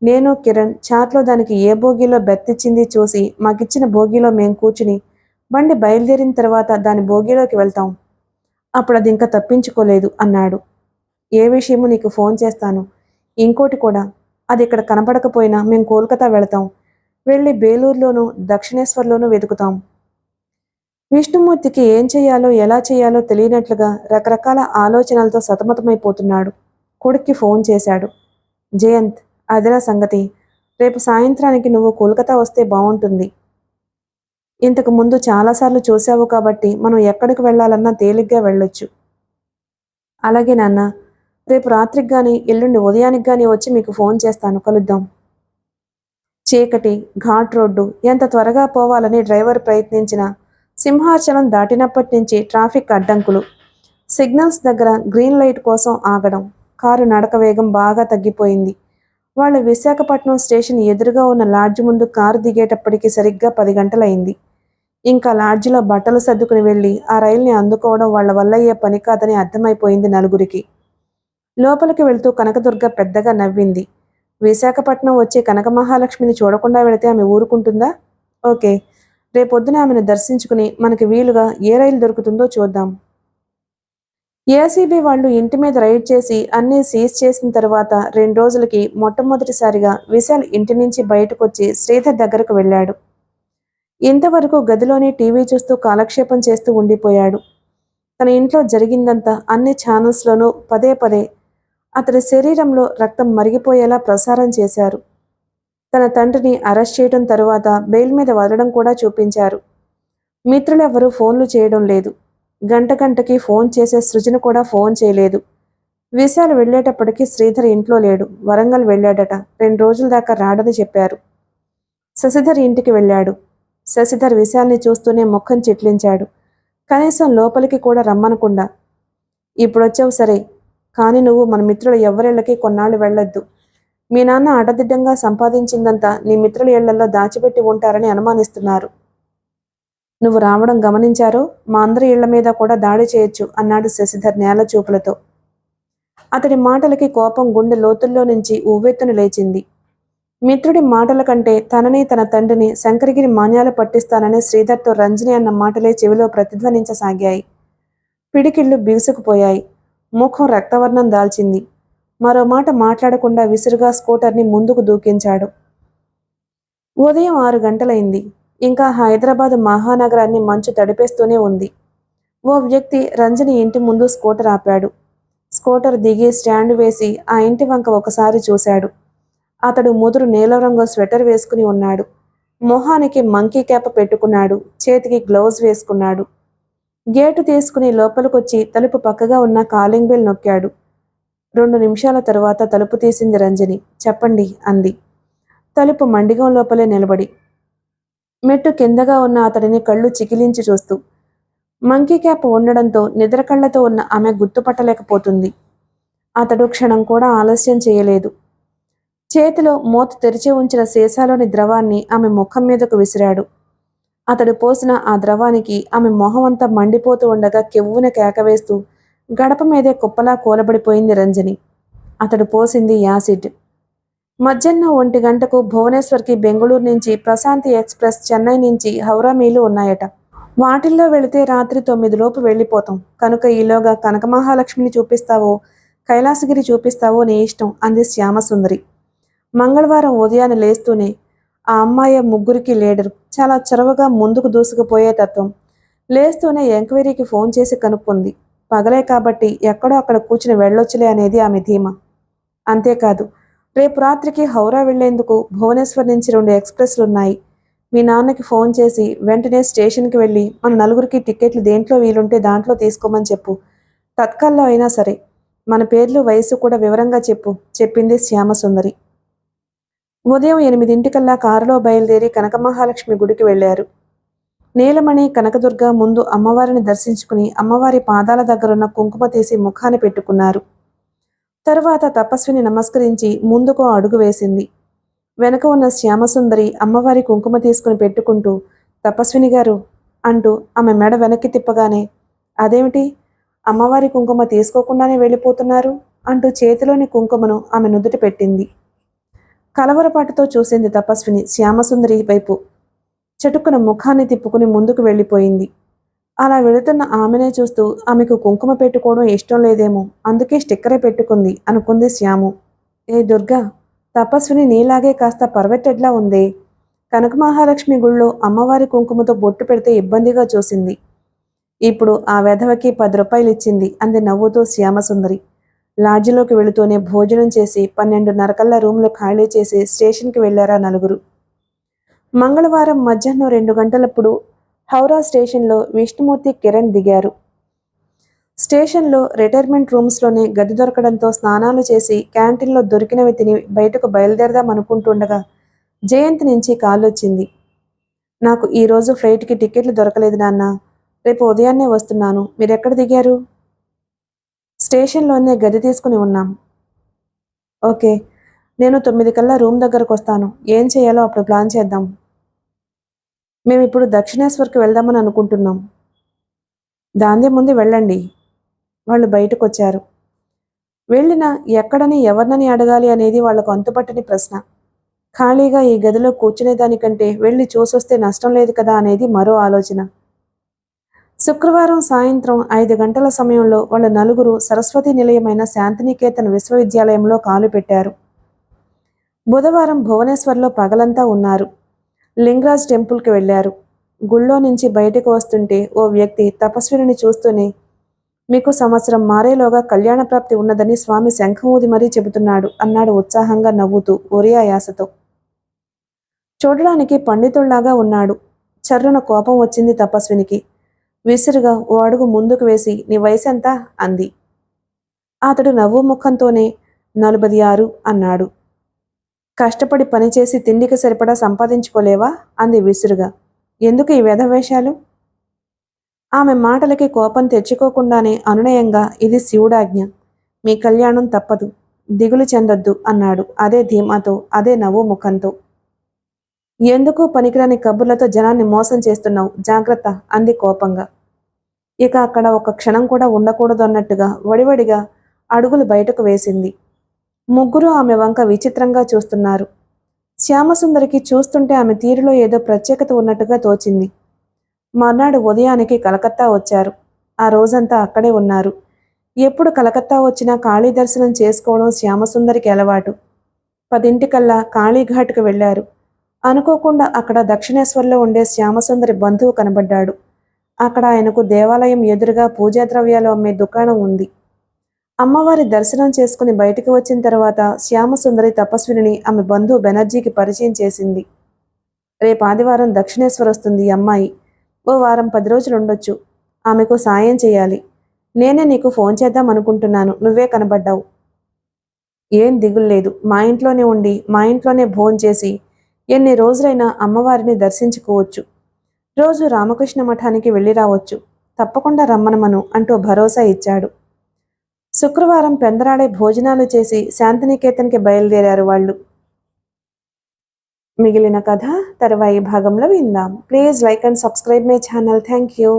నేను కిరణ్ చాట్లో దానికి ఏ బోగీలో బెర్తిచ్చింది చూసి మాకిచ్చిన బోగీలో మేం కూర్చుని బండి బయలుదేరిన తర్వాత దాని బోగీలోకి వెళ్తాం. అప్పుడు అది ఇంకా తప్పించుకోలేదు అన్నాడు. ఏ విషయమో నీకు ఫోన్ చేస్తాను. ఇంకోటి కూడా, అది ఇక్కడ కనపడకపోయినా మేం కోల్కతా వెళతాం. వెళ్ళి బేలూరులోనూ దక్షిణేశ్వర్లోనూ వెతుకుతాం. విష్ణుమూర్తికి ఏం చెయ్యాలో ఎలా చెయ్యాలో తెలియనట్లుగా రకరకాల ఆలోచనలతో సతమతమైపోతున్నాడు. కొడుక్కి ఫోన్ చేశాడు. జయంత్, అదిరా సంగతి. రేపు సాయంత్రానికి నువ్వు కోల్కతా వస్తే బాగుంటుంది. ఇంతకు ముందు చాలాసార్లు చూశావు కాబట్టి మనం ఎక్కడికి వెళ్ళాలన్నా తేలిగ్గా వెళ్ళొచ్చు. అలాగే నాన్న, రేపు రాత్రికి కానీ ఎల్లుండి ఉదయానికి కానీ వచ్చి మీకు ఫోన్ చేస్తాను. కలుద్దాం. చీకటి, ఘాట్ రోడ్డు, ఎంత త్వరగా పోవాలని డ్రైవర్ ప్రయత్నించినా సింహాచలం దాటినప్పటి నుంచి ట్రాఫిక్ అడ్డంకులు, సిగ్నల్స్ దగ్గర గ్రీన్ లైట్ కోసం ఆగడం, కారు నడక వేగం బాగా తగ్గిపోయింది. వాళ్ళు విశాఖపట్నం స్టేషన్ ఎదురుగా ఉన్న లాడ్జ్ ముందు కారు దిగేటప్పటికి సరిగ్గా 10 గంటలైంది. ఇంకా లాడ్జిలో బట్టలు సర్దుకుని వెళ్ళి ఆ రైల్ని అందుకోవడం వాళ్ళ వల్ల అయ్యే పని కాదని అర్థమైపోయింది నలుగురికి. లోపలికి వెళ్తూ కనకదుర్గ పెద్దగా నవ్వింది. విశాఖపట్నం వచ్చి కనక మహాలక్ష్మిని చూడకుండా వెళితే ఆమె ఊరుకుంటుందా? ఓకే, రేపొద్దున ఆమెను దర్శించుకుని మనకి వీలుగా ఏ రైలు దొరుకుతుందో చూద్దాం. ఏసీబీ వాళ్ళు ఇంటి మీద రైడ్ చేసి అన్నీ సీజ్ చేసిన తర్వాత 2 రోజులకి మొట్టమొదటిసారిగా విశాల్ ఇంటి నుంచి బయటకొచ్చి శ్రీధర్ దగ్గరకు వెళ్ళాడు. ఇంతవరకు గదిలోనే టీవీ చూస్తూ కాలక్షేపం చేస్తూ ఉండిపోయాడు. తన ఇంట్లో జరిగిందంతా అన్ని ఛానల్స్లోనూ పదే పదే అతడి శరీరంలో రక్తం మరిగిపోయేలా ప్రసారం చేశారు. తన తండ్రిని అరెస్ట్ చేయడం తరువాత బెయిల్ మీద వదలడం కూడా చూపించారు. మిత్రులెవ్వరూ ఫోన్లు చేయడం లేదు. గంటకి ఫోన్ చేసే సృజన కూడా ఫోన్ చేయలేదు. విశాల్ వెళ్ళేటప్పటికి శ్రీధర్ ఇంట్లో లేడు. వరంగల్ వెళ్ళాడట. 2 రోజుల దాకా రాడని చెప్పారు. శశిధర్ ఇంటికి వెళ్ళాడు. శశిధర్ విశాల్ని చూస్తూనే ముఖం చిట్లించాడు. కనీసం లోపలికి కూడా రమ్మనకుండా. ఇప్పుడొచ్చావు సరే, కానీ నువ్వు మన మిత్రుల ఎవ్వరిళ్ళకి కొన్నాళ్ళు వెళ్ళొద్దు. మీ నాన్న అడదిడ్డంగా సంపాదించిందంతా నీ మిత్రుల ఇళ్లలో దాచిపెట్టి ఉంటారని అనుమానిస్తున్నారు. నువ్వు రావడం గమనించారో మా అందరి ఇళ్ల మీద కూడా దాడి చేయొచ్చు అన్నాడు శశిధర్ నేల చూపులతో. అతడి మాటలకి కోపం గుండె లోతుల్లో నుంచి ఉవ్వెత్తున లేచింది. మిత్రుడి మాటల కంటే తనని తన తండ్రిని శంకరగిరి మాన్యాలు పట్టిస్తానని శ్రీధర్తో రంజని అన్న మాటలే చెవిలో ప్రతిధ్వనించసాగాయి. పిడికిళ్ళు బిగుసుకుపోయాయి. ముఖం రక్తవర్ణం దాల్చింది. మరో మాట మాట్లాడకుండా విసురుగా స్కూటర్ని ముందుకు దూకించాడు. ఉదయం 6 గంటలైంది. ఇంకా హైదరాబాద్ మహానగరాన్ని మంచు తడిపేస్తూనే ఉంది. ఓ వ్యక్తి రంజని ఇంటి ముందు స్కూటర్ ఆపాడు. స్కూటర్ దిగి స్టాండ్ వేసి ఆ ఇంటి వంక ఒకసారి చూశాడు. అతడు ముదురు నీలం రంగు స్వెటర్ వేసుకుని ఉన్నాడు. మొహానికి మంకీ క్యాప్ పెట్టుకున్నాడు. చేతికి గ్లౌజ్ వేసుకున్నాడు. గేటు తీసుకుని లోపలికొచ్చి తలుపు పక్కగా ఉన్న కాలింగ్ బెల్ నొక్కాడు. 2 నిమిషాల తరువాత తలుపు తీసింది రంజని. చెప్పండి అంది, తలుపు మండిగం లోపలే నిలబడి. మెట్టు కిందగా ఉన్న అతడిని కళ్ళు చికిలించి చూస్తూ. మంకీ క్యాప్ ఉండడంతో నిద్ర కళ్ళతో ఉన్న ఆమె గుర్తుపట్టలేకపోతుంది. అతడు క్షణం కూడా ఆలస్యం చేయలేదు. చేతిలో మూత తెరిచి ఉంచిన సీసాలోని ద్రవాన్ని ఆమె ముఖం మీదకు విసిరాడు. అతడు పోసిన ఆ ద్రవానికి ఆమె మొహం అంతా మండిపోతూ ఉండగా కెవ్వున కేకవేస్తూ గడప మీదే కుప్పలా కూలబడిపోయింది రంజని. అతడు పోసింది యాసిడ్. మధ్యాహ్నం 1 గంటకు భువనేశ్వర్కి బెంగళూరు నుంచి ప్రశాంతి ఎక్స్ప్రెస్, చెన్నై నుంచి హౌరా మీలు ఉన్నాయట. వాటిల్లో వెళితే రాత్రి 9 లోపు వెళ్ళిపోతాం. కనుక ఈలోగా కనక మహాలక్ష్మిని చూపిస్తావో కైలాసగిరి చూపిస్తావో నీ ఇష్టం అంది శ్యామసుందరి. మంగళవారం ఉదయాన్నే లేస్తూనే ఆ అమ్మాయి ముగ్గురికి లీడరు. చాలా చొరవగా ముందుకు దూసుకుపోయే తత్వం. లేస్తూనే ఎంక్వైరీకి ఫోన్ చేసి కనుక్కుంది. పగలే కాబట్టి ఎక్కడో అక్కడ కూర్చుని వెళ్ళొచ్చులే అనేది ఆమె ధీమా. అంతేకాదు, రేపు రాత్రికి హౌరా వెళ్లేందుకు భువనేశ్వర్ నుంచి 2 ఎక్స్ప్రెస్లున్నాయి. మీ నాన్నకి ఫోన్ చేసి వెంటనే స్టేషన్కి వెళ్ళి మన నలుగురికి టికెట్లు దేంట్లో వీలుంటే దాంట్లో తీసుకోమని చెప్పు. తత్కాల్లో అయినా సరే. మన పేర్లు, వయసు కూడా వివరంగా చెప్పు చెప్పింది శ్యామసుందరి. ఉదయం 8 కారులో బయలుదేరి కనక మహాలక్ష్మి గుడికి వెళ్లారు. నీలమణి కనకదుర్గ ముందు అమ్మవారిని దర్శించుకుని అమ్మవారి పాదాల దగ్గరున్న కుంకుమ తీసి ముఖాన్ని పెట్టుకున్నారు. తరువాత తపస్విని నమస్కరించి ముందుకు అడుగు వేసింది. వెనక ఉన్న శ్యామసుందరి అమ్మవారి కుంకుమ తీసుకుని పెట్టుకుంటూ, తపస్విని గారు అంటూ ఆమె మెడ వెనక్కి తిప్పగానే, అదేమిటి అమ్మవారి కుంకుమ తీసుకోకుండానే వెళ్ళిపోతున్నారు అంటూ చేతిలోని కుంకుమను ఆమె నుదుట పెట్టింది. కలవరపాటుతో చూసింది తపస్విని శ్యామసుందరి వైపు. చటుక్కున ముఖాన్ని తిప్పుకుని ముందుకు వెళ్ళిపోయింది. అలా వెళుతున్న ఆమెనే చూస్తూ ఆమెకు కుంకుమ పెట్టుకోవడం ఇష్టం లేదేమో, అందుకే స్టిక్కరే పెట్టుకుంది అనుకుంది శ్యాము. ఏ దుర్గా, తపస్విని నీలాగే కాస్త పర్వెట్టెడ్లా ఉందే. కనక మహాలక్ష్మి గుళ్ళో అమ్మవారి కుంకుమతో బొట్టు పెడితే ఇబ్బందిగా చూసింది. ఇప్పుడు ఆ వెధవకి 10 రూపాయలు ఇచ్చింది అంది నవ్వుతూ శ్యామసుందరి. లాడ్జిలోకి వెళుతూనే భోజనం చేసి 12:30 కల్లా రూమ్లో ఖాళీ చేసి స్టేషన్కి వెళ్లారా నలుగురు. మంగళవారం మధ్యాహ్నం 2 గంటలప్పుడు హౌరా స్టేషన్లో విష్ణుమూర్తి, కిరణ్ దిగారు. స్టేషన్లో రిటైర్మెంట్ రూమ్స్లోనే గది దొరకడంతో స్నానాలు చేసి క్యాంటీన్లో దొరికినవి తిని బయటకు బయలుదేరదాం అనుకుంటుండగా జయంత్ నుంచి కాలొచ్చింది. నాకు ఈరోజు ఫ్లైట్కి టికెట్లు దొరకలేదు నాన్న, రేపు ఉదయాన్నే వస్తున్నాను, మీరెక్కడ దిగారు? స్టేషన్లోనే గది తీసుకుని ఉన్నాం. ఓకే, నేను 9 కల్లా రూమ్ దగ్గరకు వస్తాను. ఏం చేయాలో అప్పుడు ప్లాన్ చేద్దాం. మేమిప్పుడు దక్షిణేశ్వర్కి వెళ్దామని అనుకుంటున్నాం. దాందే ముందు వెళ్ళండి. వాళ్ళు బయటకు వచ్చారు. వెళ్ళినా ఎక్కడని ఎవరినని అడగాలి అనేది వాళ్లకు అంతుపట్టని ప్రశ్న. ఖాళీగా ఈ గదిలో కూర్చునేదానికంటే వెళ్ళి చూసొస్తే నష్టం లేదు కదా అనేది మరో ఆలోచన. శుక్రవారం సాయంత్రం 5 గంటల సమయంలో వాళ్ళ నలుగురు సరస్వతి నిలయమైన శాంతినికేతన్ విశ్వవిద్యాలయంలో కాలు పెట్టారు. బుధవారం భువనేశ్వర్లో పగలంతా ఉన్నారు. లింగరాజ్ టెంపుల్కి వెళ్లారు. గుళ్ళో నుంచి బయటకు వస్తుంటే ఓ వ్యక్తి తపస్విని చూస్తూనే, మీకు సంవత్సరం మారేలోగా కళ్యాణ ప్రాప్తి ఉన్నదని స్వామి శంఖం ఊది మరీ చెబుతున్నాడు అన్నాడు ఉత్సాహంగా నవ్వుతూ ఒరియా యాసతో. చూడడానికి పండితుళ్లాగా ఉన్నాడు. చర్రున కోపం వచ్చింది తపస్వినికి. విసురుగా ఓ అడుగు ముందుకు వేసి, నీ వయసెంత అంది. అతడు నవ్వు ముఖంతోనే 46 అన్నాడు. కష్టపడి పనిచేసి తిండికి సరిపడా సంపాదించుకోలేవా అంది విసురుగా. ఎందుకు ఈ వెధవేషాలు? ఆమె మాటలకి కోపం తెచ్చుకోకుండానే అనునయంగా, ఇది శివుడాజ్ఞ, మీ కళ్యాణం తప్పదు, దిగులు చెందొద్దు అన్నాడు అదే ధీమాతో, అదే నవ్వు ముఖంతో. ఎందుకు పనికిరాని కబుర్లతో జనాన్ని మోసం చేస్తున్నావు, జాగ్రత్త అంది కోపంగా. ఇక అక్కడ ఒక క్షణం కూడా ఉండకూడదు అన్నట్టుగా వడివడిగా అడుగులు బయటకు వేసింది. ముగ్గురు ఆమె వంక విచిత్రంగా చూస్తున్నారు. శ్యామసుందరికి చూస్తుంటే ఆమె తీరులో ఏదో ప్రత్యేకత ఉన్నట్టుగా తోచింది. మర్నాడు ఉదయానికి కలకత్తా వచ్చారు. ఆ రోజంతా అక్కడే ఉన్నారు. ఎప్పుడు కలకత్తా వచ్చినా కాళీ దర్శనం చేసుకోవడం శ్యామసుందరికి అలవాటు. 10 కాళీఘాట్కు వెళ్లారు. అనుకోకుండా అక్కడ దక్షిణేశ్వర్లో ఉండే శ్యామసుందరి బంధువు కనబడ్డాడు. అక్కడ ఆయనకు దేవాలయం ఎదురుగా పూజా ద్రవ్యాలు అమ్మే దుకాణం ఉంది. అమ్మవారి దర్శనం చేసుకుని బయటికి వచ్చిన తర్వాత శ్యామసుందరి తపస్విని ఆమె బంధువు బెనర్జీకి పరిచయం చేసింది. రేపు ఆదివారం దక్షిణేశ్వర్ వస్తుంది అమ్మాయి. ఓ వారం 10 రోజులు ఉండొచ్చు. ఆమెకు సాయం చేయాలి. నేనే నీకు ఫోన్ చేద్దాం అనుకుంటున్నాను, నువ్వే కనబడ్డావు. ఏం దిగుల్లేదు, మా ఇంట్లోనే ఉండి మా ఇంట్లోనే భోంచేసి ఎన్ని రోజులైనా అమ్మవారిని దర్శించుకోవచ్చు. రోజు రామకృష్ణ మఠానికి వెళ్ళి రావచ్చు. తప్పకుండా రమ్మనమను అంటూ భరోసా ఇచ్చాడు. శుక్రవారం పెందరాడే భోజనాలు చేసి శాంతినికేతన్కి బయలుదేరారు వాళ్ళు. మిగిలిన కథ తర్వాయి భాగంలో విందాం. Please like and subscribe my channel. Thank you.